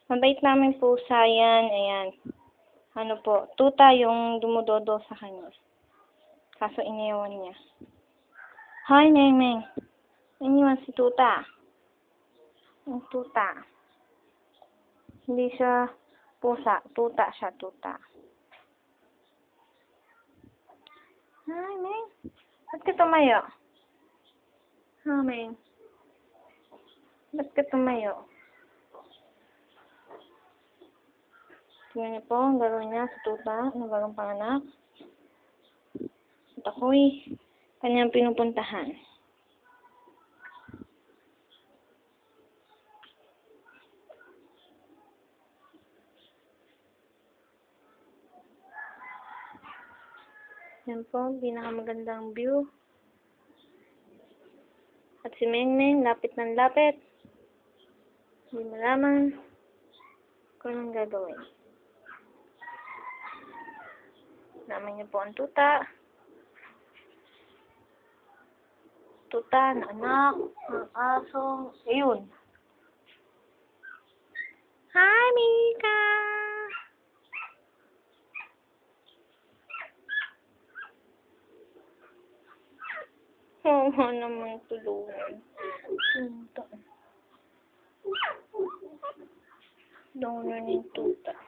Mabait namin pusa yan. Ayan. Ano po, tuta yung dumudodo sa kanya. Kaso iniwan niya. Hi, Meng Meng. Iniwan si tuta. Ang tuta. Hindi siya pusa. Tuta siya, tuta. Hi, Meng. Ba't ka tumayo? Ha, Meng? Ba't ka tumayo? Tingnan niyo po ang garo niya sa tuta na bagong panganak. At ako'y kanyang pinupuntahan. Yan po, pinakamagandang view. At si Meng Meng, lapit ng lapit. Hindi malaman kung anong gagawin. Naman niyo po ang tuta. Tuta na anak ng asong. Ayun. Hi, Mika! Oo naman tulungan. Tuta. Doon na yung tuta.